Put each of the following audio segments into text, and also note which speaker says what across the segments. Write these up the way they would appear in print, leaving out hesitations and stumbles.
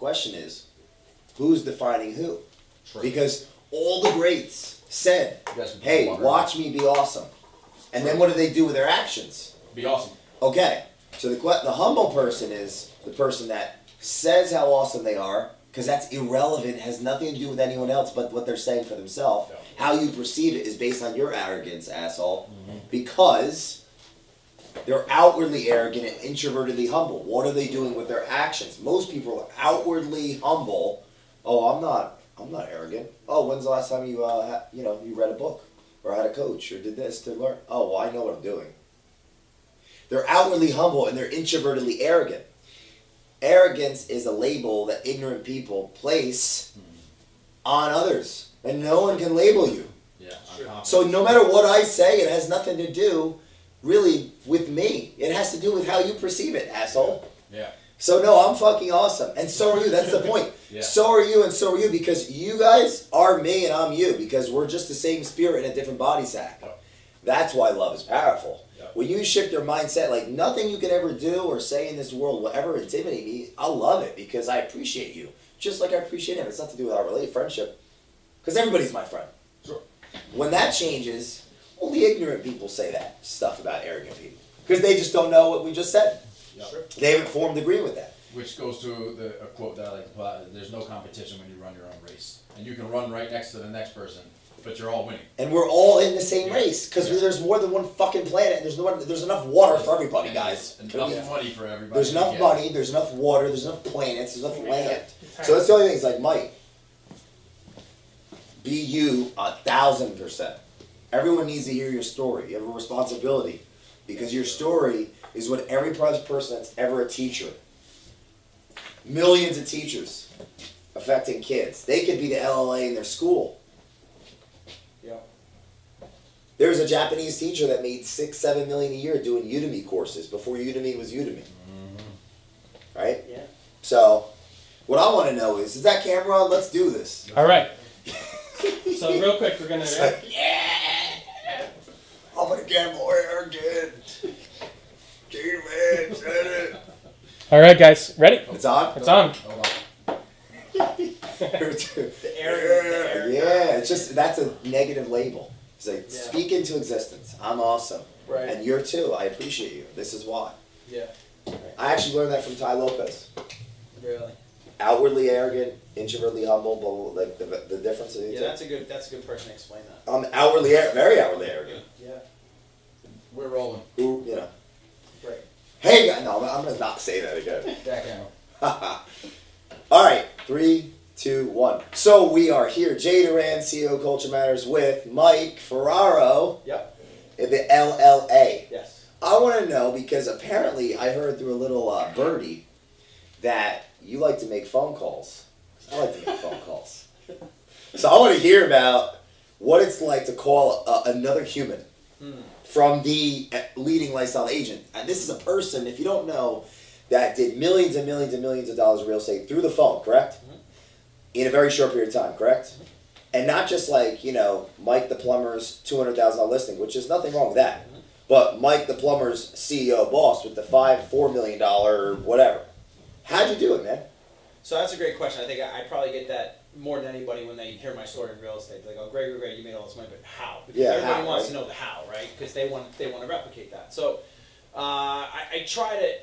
Speaker 1: question is, who's defining who?
Speaker 2: True.
Speaker 1: Because all the greats said, hey, watch me be awesome. And then what do they do with their actions?
Speaker 2: Be awesome.
Speaker 1: Okay, so the humble person is the person that says how awesome they are, because that's irrelevant, has nothing to do with anyone else but what they're saying for themselves.
Speaker 2: Yeah.
Speaker 1: How you perceive it is based on your arrogance, asshole. Because they're outwardly arrogant and introvertedly humble. What are they doing with their actions? Most people are outwardly humble. Oh, I'm not arrogant. Oh, when's the last time you you read a book or had a coach or did this to learn? Oh, well, I know what I'm doing. They're outwardly humble and they're introvertedly arrogant. Arrogance is a label that ignorant people place on others, and no one can label you.
Speaker 2: Yeah.
Speaker 1: So no matter what I say, it has nothing to do really with me. It has to do with how you perceive it, asshole.
Speaker 2: Yeah.
Speaker 1: So no, I'm fucking awesome. And so are you. That's the point.
Speaker 2: Yeah.
Speaker 1: So are you and so are you, because you guys are me and I'm you, because we're just the same spirit in a different body sack.
Speaker 2: Yep.
Speaker 1: That's why love is powerful.
Speaker 2: Yep.
Speaker 1: When you shift your mindset, like nothing you can ever do or say in this world will ever intimidate me, I'll love it because I appreciate you. Just like I appreciate him. It's nothing to do with our friendship. Because everybody's my friend.
Speaker 2: Sure.
Speaker 1: When that changes, only ignorant people say that stuff about arrogant people. Because they just don't know what we just said.
Speaker 2: Yep.
Speaker 1: Sure. They haven't formed agreement with that.
Speaker 2: Which goes to a quote that I like to put out: "There's no competition when you run your own race, and you can run right next to the next person, but you're all winning."
Speaker 1: And we're all in the same race because there's more than one fucking planet. There's enough water for everybody, guys.
Speaker 2: Enough money for everybody.
Speaker 1: There's enough money. There's enough water. There's enough planets. There's enough land. So that's the only thing. It's like, Mike, be you 1,000%. Everyone needs to hear your story. You have a responsibility because your story is what every person that's ever a teacher. Millions of teachers affecting kids. They could be the LLA in their school.
Speaker 3: Yeah.
Speaker 1: There's a Japanese teacher that made $6-7 million a year doing Udemy courses before Udemy was Udemy. Mm-hmm. Right?
Speaker 3: Yeah.
Speaker 1: So, what I want to know is that camera on? Let's do this.
Speaker 4: All right. So real quick, we're gonna.
Speaker 1: I'm gonna get more arrogant. Man said it.
Speaker 4: All right, guys, ready?
Speaker 1: It's on.
Speaker 4: It's on.
Speaker 2: Hold on.
Speaker 3: The arrogant.
Speaker 1: Yeah, it's just that's a negative label. It's like
Speaker 3: Yeah.
Speaker 1: speak into existence. I'm awesome,
Speaker 3: Right.
Speaker 1: and you're too. I appreciate you. This is why.
Speaker 3: Yeah.
Speaker 1: I actually learned that from Ty Lopez.
Speaker 3: Really.
Speaker 1: Outwardly arrogant, introvertly humble, but like the difference of the
Speaker 3: Yeah,
Speaker 1: two.
Speaker 3: that's a good person to explain that.
Speaker 1: I'm very outwardly arrogant.
Speaker 3: Yeah.
Speaker 2: We're rolling.
Speaker 1: Ooh, you know.
Speaker 3: Right.
Speaker 1: Hey, guys, no, I'm gonna not say that again.
Speaker 2: Back out.
Speaker 1: All right, 3, 2, 1. So we are here, Jay Doran, CEO of Culture Matters, with Mike Ferraro,
Speaker 3: Yep.
Speaker 1: the LLA.
Speaker 3: Yes.
Speaker 1: I want to know because apparently I heard through a little birdie that you like to make phone calls. I like to make phone calls. So I want to hear about what it's like to call another human from the leading lifestyle agent. And this is a person, if you don't know, that did millions and millions and millions of dollars of real estate through the phone, correct? Mm-hmm. In a very short period of time, correct? Mm-hmm. And not just like, Mike the plumber's $200,000 listing, which is nothing wrong with that. Mm-hmm. But Mike the plumber's CEO boss with the $4 million whatever. How'd you do it, man?
Speaker 3: So that's a great question. I think I probably get that more than anybody when they hear my story in real estate. They're like, "Oh, great, you made all this money, but how?" Because everybody
Speaker 1: how,
Speaker 3: wants
Speaker 1: right?
Speaker 3: to know the how, right? Because they want to replicate that. So I try to.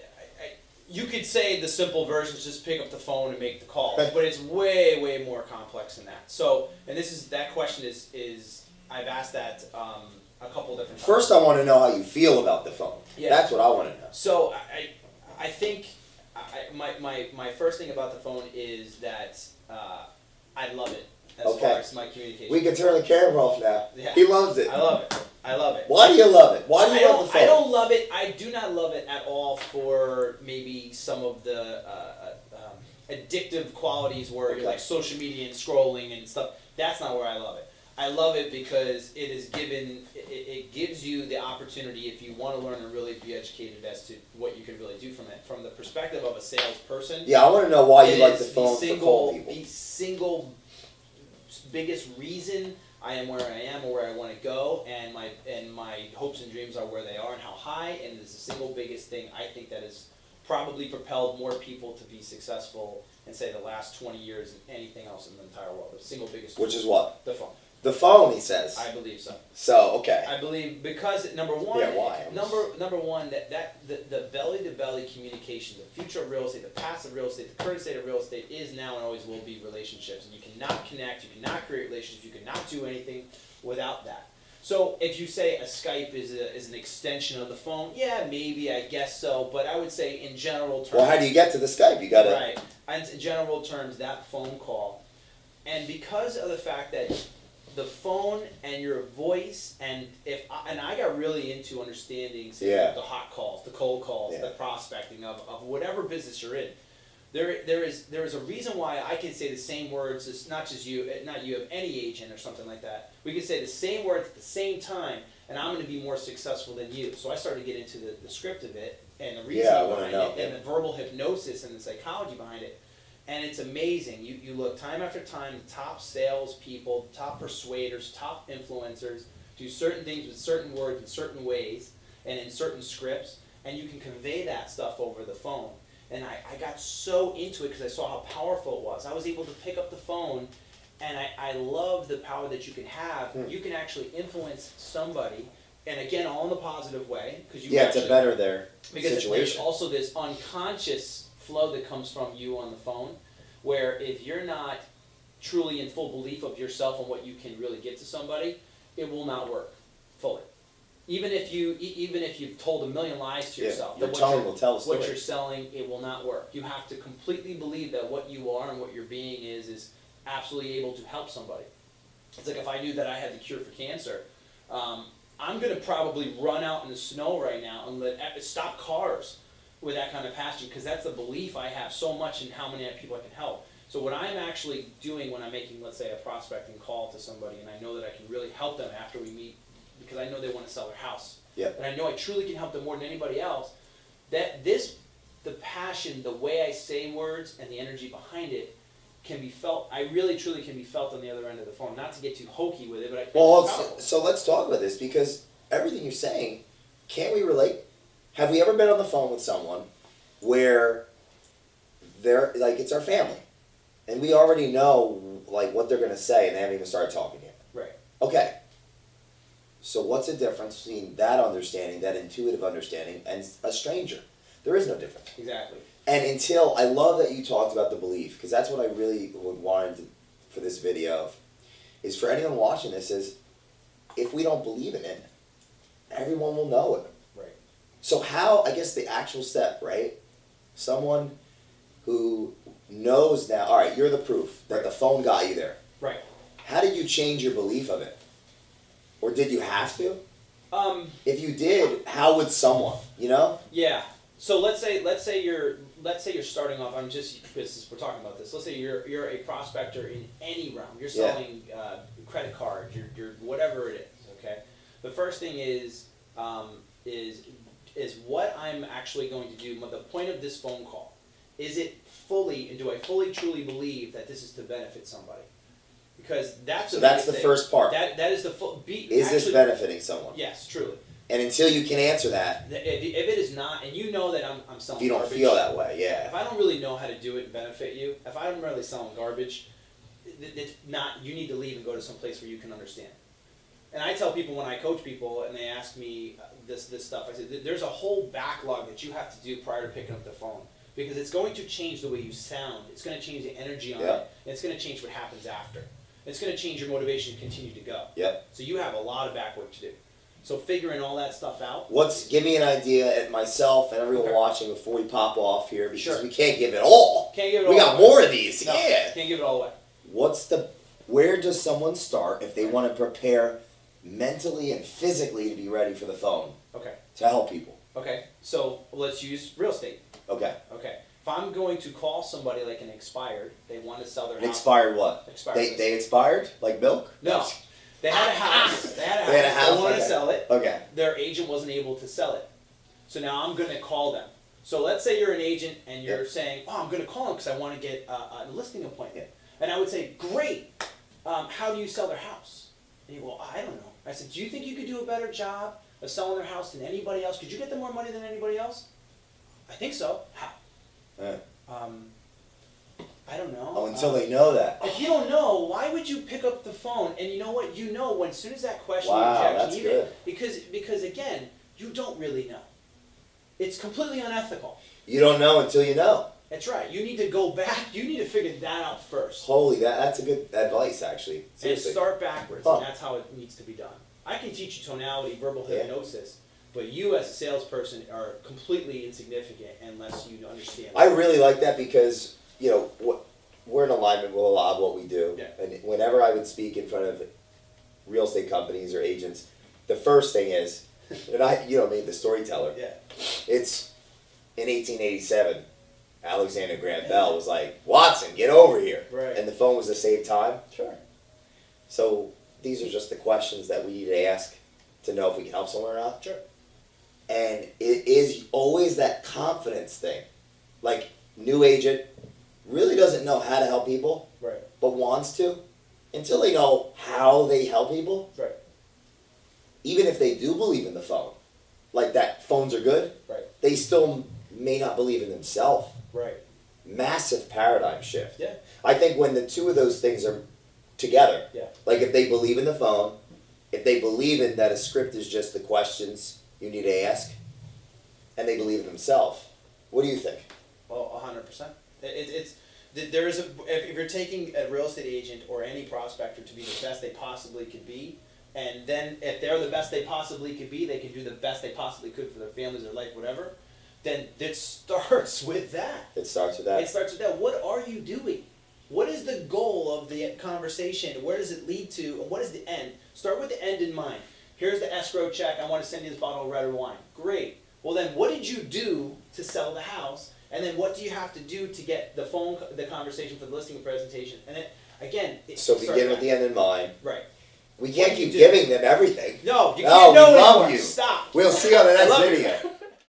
Speaker 3: You could say the simple version is just pick up the phone and make the call, but it's way more complex than that. So, and that question is I've asked that a couple different times.
Speaker 1: First, I want to know how you feel about the phone. Yeah. That's what I want to know.
Speaker 3: So I think my first thing about the phone is that I love it as far as my communication.
Speaker 1: We can turn the camera off now.
Speaker 3: Yeah.
Speaker 1: He loves it.
Speaker 3: I love it.
Speaker 1: Why do you love it? Why do you love the phone?
Speaker 3: I don't love it. I do not love it at all for maybe some of the addictive qualities where you're like social media and scrolling and stuff. That's not where I love it. I love it because it gives you the opportunity, if you want to learn and really be educated as to what you can really do from it. From the perspective of a salesperson.
Speaker 1: Yeah, I want to know why you like the phone for cold people.
Speaker 3: The single biggest reason I am where I am or where I want to go, and my hopes and dreams are where they are and how high, and it's the single biggest thing I think that has probably propelled more people to be successful and say the last 20 years than anything else in the entire world. The single biggest.
Speaker 1: Which is what?
Speaker 3: The phone.
Speaker 1: The phone, he says.
Speaker 3: I believe so.
Speaker 1: So, okay.
Speaker 3: I believe because number one.
Speaker 1: Yeah, why?
Speaker 3: Number one, the belly to belly communication, the future of real estate, the past of real estate, the current state of real estate is now and always will be relationships. And you cannot connect, you cannot create relationships, you cannot do anything without that. So if you say a Skype is an extension of the phone, yeah, maybe, I guess so. But I would say in general terms.
Speaker 1: Well, how do you get to the Skype? You gotta.
Speaker 3: Right. And in general terms, that phone call, and because of the fact that the phone and your voice, and I got really into understanding say,
Speaker 1: Yeah.
Speaker 3: the hot calls, the cold calls,
Speaker 1: Yeah.
Speaker 3: the prospecting of whatever business you're in. There is a reason why I can say the same words as not you of any agent or something like that. We can say the same words at the same time, and I'm going to be more successful than you. So I started to get into the script of it and the reasoning behind it, and the verbal hypnosis and the psychology behind it. And it's amazing. You look time after time, the top salespeople, top persuaders, top influencers do certain things with certain words in certain ways and in certain scripts, and you can convey that stuff over the phone. And I got so into it because I saw how powerful it was. I was able to pick up the phone, and I love the power that you can have. You can actually influence somebody, and again, all in the positive way.
Speaker 1: To better their
Speaker 3: because there's
Speaker 1: situation.
Speaker 3: also this unconscious flow that comes from you on the phone, where if you're not truly in full belief of yourself and what you can really get to somebody, it will not work fully. Even if you've told a million lies to yourself,
Speaker 1: your
Speaker 3: that
Speaker 1: tone will tell a story.
Speaker 3: what you're selling, it will not work. You have to completely believe that what you are and what your being is absolutely able to help somebody. It's like if I knew that I had the cure for cancer, I'm going to probably run out in the snow right now and stop cars with that kind of passion, because that's the belief I have so much in how many people I can help. So what I'm actually doing when I'm making, let's say, a prospecting call to somebody, and I know that I can really help them after we meet, because I know they want to sell their house.
Speaker 1: Yep.
Speaker 3: And I know I truly can help them more than anybody else, the passion, the way I say words, and the energy behind it can be felt. I really, truly can be felt on the other end of the phone. Not to get too hokey with it, but I think it's powerful.
Speaker 1: So let's talk about this, because everything you're saying, can't we relate? Have we ever been on the phone with someone where they're, like, it's our family, and we already know, like, what they're going to say, and they haven't even started talking yet?
Speaker 3: Right.
Speaker 1: Okay. So what's the difference between that understanding, that intuitive understanding, and a stranger? There is no difference.
Speaker 3: Exactly.
Speaker 1: And I love that you talked about the belief, because that's what I really would want for this video, is for anyone watching this, is if we don't believe in it, everyone will know it.
Speaker 3: Right.
Speaker 1: So how, I guess the actual step, right? Someone who knows now, all right, you're the proof that the phone got you there.
Speaker 3: Right.
Speaker 1: How did you change your belief of it? Or did you have to? If you did, how would someone,
Speaker 3: Yeah. So let's say you're starting off. I'm just, because we're talking about this. Let's say you're a prospector in any realm. You're selling credit cards. You're whatever it is. Okay. The first thing is what I'm actually going to do. The point of this phone call, is it fully, and do I fully truly believe that this is to benefit somebody? Because that's
Speaker 1: the first part.
Speaker 3: That is the full beat.
Speaker 1: Is this benefiting someone?
Speaker 3: Yes, truly.
Speaker 1: And until you can answer that,
Speaker 3: If it is not, and you know that I'm selling
Speaker 1: if you don't
Speaker 3: garbage,
Speaker 1: feel that way, yeah.
Speaker 3: if I don't really know how to do it and benefit you, if I'm really selling garbage, it's not. You need to leave and go to some place where you can understand. And I tell people when I coach people and they ask me this stuff, I said there's a whole backlog that you have to do prior to picking up the phone, because it's going to change the way you sound. It's going to change the energy on it. And it's going to change what happens after. It's going to change your motivation to continue to go.
Speaker 1: Yep.
Speaker 3: So you have a lot of back work to do. So figuring all that stuff out.
Speaker 1: Give me an idea at myself and everyone
Speaker 3: Okay.
Speaker 1: watching before we pop off here, because
Speaker 3: Sure.
Speaker 1: we can't give it all.
Speaker 3: Can't give it all
Speaker 1: We got
Speaker 3: away.
Speaker 1: more of these.
Speaker 3: No,
Speaker 1: Yeah.
Speaker 3: can't give it all away.
Speaker 1: Where does someone start if they want to prepare mentally and physically to be ready for the phone
Speaker 3: Okay.
Speaker 1: to help people?
Speaker 3: Okay. So let's use real estate.
Speaker 1: Okay.
Speaker 3: Okay. If I'm going to call somebody like an expired, they want to sell their
Speaker 1: An
Speaker 3: house.
Speaker 1: expired what?
Speaker 3: Expired.
Speaker 1: They expired? Like milk?
Speaker 3: No. They had a house. They had a house.
Speaker 1: They had a house,
Speaker 3: They wanted
Speaker 1: okay.
Speaker 3: to sell it.
Speaker 1: Okay.
Speaker 3: Their agent wasn't able to sell it. So now I'm going to call them. So let's say you're an agent and you're saying, oh, I'm going to call them because I want to get a listing appointment. And I would say, great. How do you sell their house? And you go, well, I don't know. I said, do you think you could do a better job of selling their house than anybody else? Could you get them more money than anybody else? I think so. How? don't know.
Speaker 1: Oh, until they know that.
Speaker 3: If you don't know, why would you pick up the phone? And you know what? You know when as soon as that question
Speaker 1: Wow,
Speaker 3: injects,
Speaker 1: that's
Speaker 3: even
Speaker 1: good.
Speaker 3: because again, you don't really know. It's completely unethical.
Speaker 1: You don't know until you know.
Speaker 3: That's right. You need to go back. You need to figure that out first.
Speaker 1: Holy, that's a good advice, actually.
Speaker 3: And
Speaker 1: Seriously.
Speaker 3: start backwards,
Speaker 1: Huh.
Speaker 3: and that's how it needs to be done. I can teach you tonality, verbal
Speaker 1: Yeah.
Speaker 3: hypnosis, but you as a salesperson are completely insignificant unless you understand.
Speaker 1: I really like that because, you know, we're in alignment with a lot of what we do.
Speaker 3: Yeah.
Speaker 1: And whenever I would speak in front of real estate companies or agents, the first thing is, and you know me, the storyteller.
Speaker 3: Yeah.
Speaker 1: It's in 1887, Alexander Graham Bell was like, Watson, get over here.
Speaker 3: Right.
Speaker 1: And the phone was to save time.
Speaker 3: Sure.
Speaker 1: So these are just the questions that we need to ask to know if we can help someone or not.
Speaker 3: Sure.
Speaker 1: And it is always that confidence thing. Like, new agent really doesn't know how to help people,
Speaker 3: Right.
Speaker 1: but wants to. Until they know how they help people,
Speaker 3: Right.
Speaker 1: even if they do believe in the phone, like that phones are good,
Speaker 3: Right.
Speaker 1: they still may not believe in themselves.
Speaker 3: Right.
Speaker 1: Massive paradigm shift.
Speaker 3: Yeah.
Speaker 1: I think when the two of those things are together,
Speaker 3: Yeah.
Speaker 1: like if they believe in the phone, if they believe in that a script is just the questions you need to ask, and they believe in themselves, what do you think?
Speaker 3: Well, 100%. There is if you're taking a real estate agent or any prospector to be the best they possibly could be, and then if they're the best they possibly could be, they can do the best they possibly could for their families, their life, whatever. Then it starts with that.
Speaker 1: It starts with that.
Speaker 3: It starts with that. What are you doing? What is the goal of the conversation? Where does it lead to? And what is the end? Start with the end in mind. Here's the escrow check. I want to send you this bottle of red wine. Great. Well, then what did you do to sell the house? And then what do you have to do to get the conversation for the listing and presentation? And then, again,
Speaker 1: So begin with the end in mind.
Speaker 3: Right.
Speaker 1: We can't
Speaker 3: What do you
Speaker 1: keep
Speaker 3: do?
Speaker 1: giving them everything.
Speaker 3: No, you
Speaker 1: No,
Speaker 3: can't know
Speaker 1: we love
Speaker 3: anymore.
Speaker 1: you.
Speaker 3: Stop.
Speaker 1: We'll see you on the
Speaker 3: I
Speaker 1: next
Speaker 3: love
Speaker 1: video.